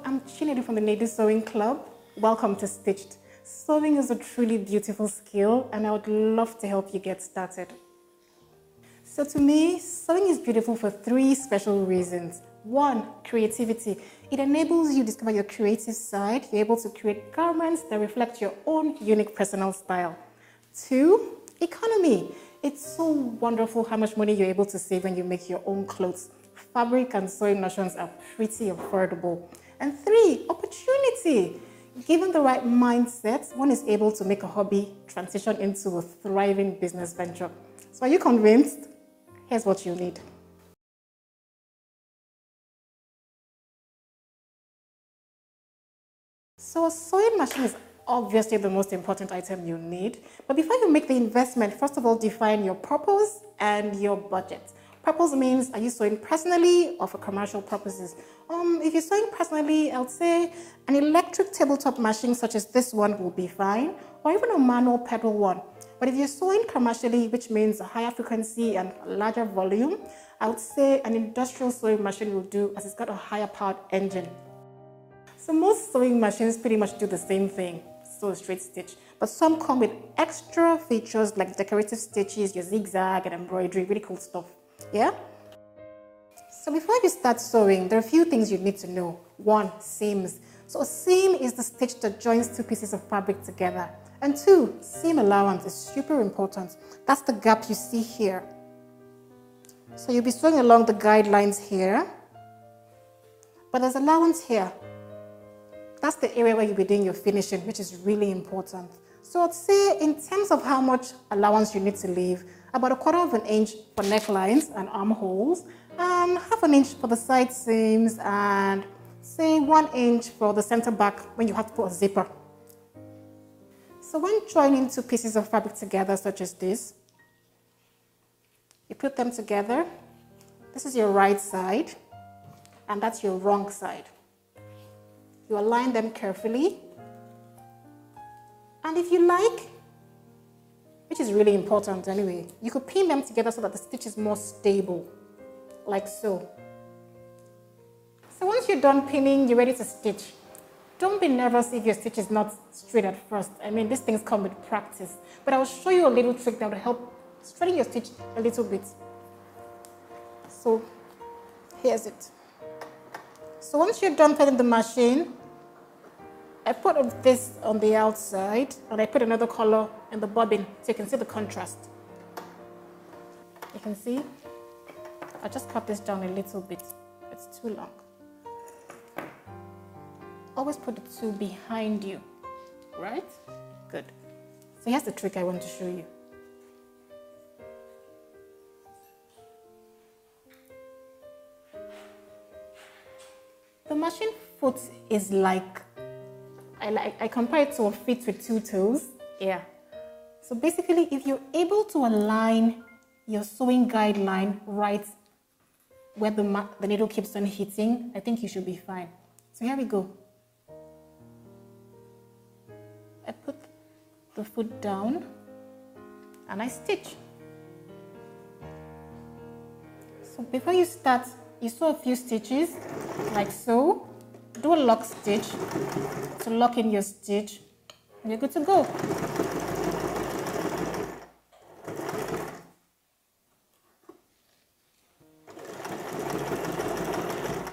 I'm Nedoux from the Nedoux Sewing Club. Welcome to Stitched. Sewing is a truly beautiful skill and I would love to help you get started. So to me, sewing is beautiful for three special reasons. One, creativity. It enables you to discover your creative side. You're able to create garments that reflect your own unique personal style. Two, economy. It's so wonderful how much money you're able to save when you make your own clothes. Fabric and sewing notions are pretty affordable. And three, opportunity. Given the right mindset, one is able to make a hobby transition into a thriving business venture. So are you convinced? Here's what you need. So a sewing machine is obviously the most important item you need. But before you make the investment, first of all, define your purpose and your budget. Purpose means, are you sewing personally or for commercial purposes? If you're sewing personally, I would say an electric tabletop machine such as this one will be fine, or even a manual pedal one. But if you're sewing commercially, which means a higher frequency and a larger volume, I would say an industrial sewing machine will do, as it's got a higher powered engine. So most sewing machines pretty much do the same thing, sew a straight stitch, but some come with extra features like decorative stitches, your zigzag and embroidery, really cool stuff. Yeah? So before you start sewing, there are a few things you need to know. One, seams. So a seam is the stitch that joins two pieces of fabric together. And two, seam allowance is super important. That's the gap you see here. So you'll be sewing along the guidelines here, but there's allowance here. That's the area where you'll be doing your finishing, which is really important. So I'd say in terms of how much allowance you need to leave, about 1/4 inch for necklines and armholes, and 1/2 inch for the side seams, and say 1 inch for the center back when you have to put a zipper. So when joining two pieces of fabric together, such as this, you put them together. This is your right side, and that's your wrong side. You align them carefully, and if you like, which is really important anyway, you could pin them together so that the stitch is more stable, like so. So once you're done pinning, you're ready to stitch. Don't be nervous if your stitch is not straight at first. I mean, these things come with practice, but I'll show you a little trick that will help straighten your stitch a little bit. So here's it. So once you're done pinning the machine, I put this on the outside and I put another color in the bobbin so you can see the contrast. You can see, I just cut this down a little bit. It's too long. Always put the two behind you, right? Good. So here's the trick I want to show you. The machine foot is like, I compare it to a feet with two toes. Yeah. So basically, if you're able to align your sewing guideline right where the needle keeps on hitting, I think you should be fine. So here we go. I put the foot down and I stitch. So before you start, you sew a few stitches like so. Do a lock stitch to lock in your stitch and you're good to go.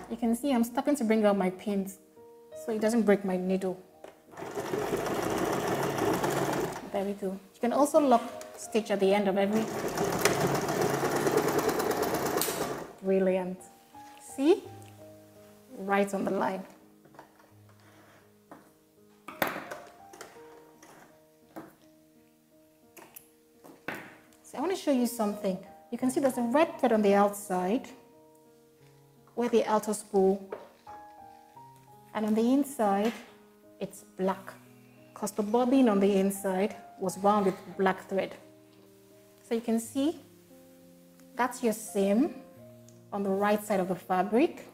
You can see I'm starting to bring out my pins so it doesn't break my needle. There we go. You can also lock stitch at the end of every. Brilliant. See? Right on the line. So I want to show you something. You can see there's a red thread on the outside where the outer spool, and on the inside it's black because the bobbin on the inside was wound with black thread. So you can see that's your seam on the right side of the fabric,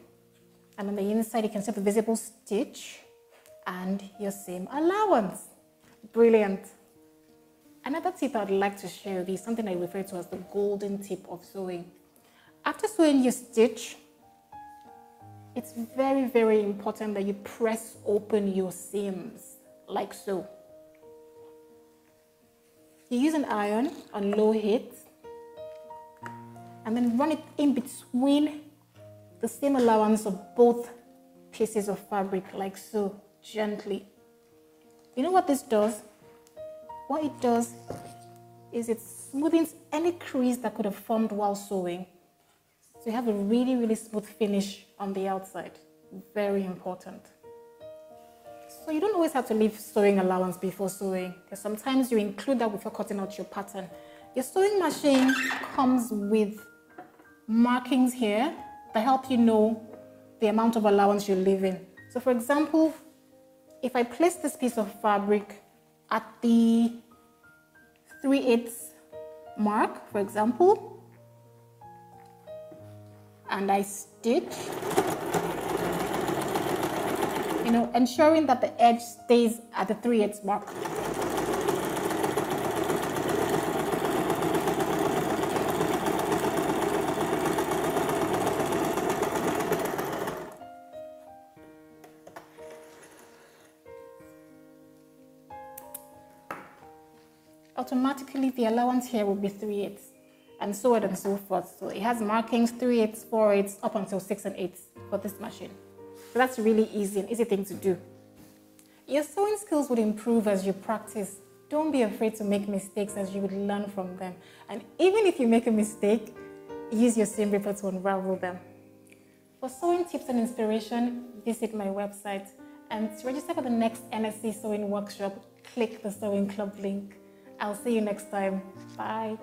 and on the inside you can see the visible stitch and your seam allowance. Brilliant. Another tip I'd like to share with you is something I refer to as the golden tip of sewing. After sewing your stitch, it's very, very important that you press open your seams, like so. You use an iron on low heat, and then run it in between the seam allowance of both pieces of fabric, like so, gently. You know what this does? What it does is it smoothens any crease that could have formed while sewing. So you have a really, really smooth finish on the outside. Very important. So you don't always have to leave sewing allowance before sewing, because sometimes you include that before cutting out your pattern. Your sewing machine comes with markings here that help you know the amount of allowance you're leaving. So for example, if I place this piece of fabric at the 3/8 mark, for example, and I stitch, ensuring that the edge stays at the 3/8 mark. Automatically, the allowance here will be 3/8, and so on and so forth. So it has markings 3/8, 4/8, up until 6 1/8 for this machine. So that's really easy, an easy thing to do. Your sewing skills would improve as you practice. Don't be afraid to make mistakes, as you would learn from them. And even if you make a mistake, use your seam ripper to unravel them. For sewing tips and inspiration, visit my website. And to register for the next NSC sewing workshop, click the Sewing Club link. I'll see you next time. Bye.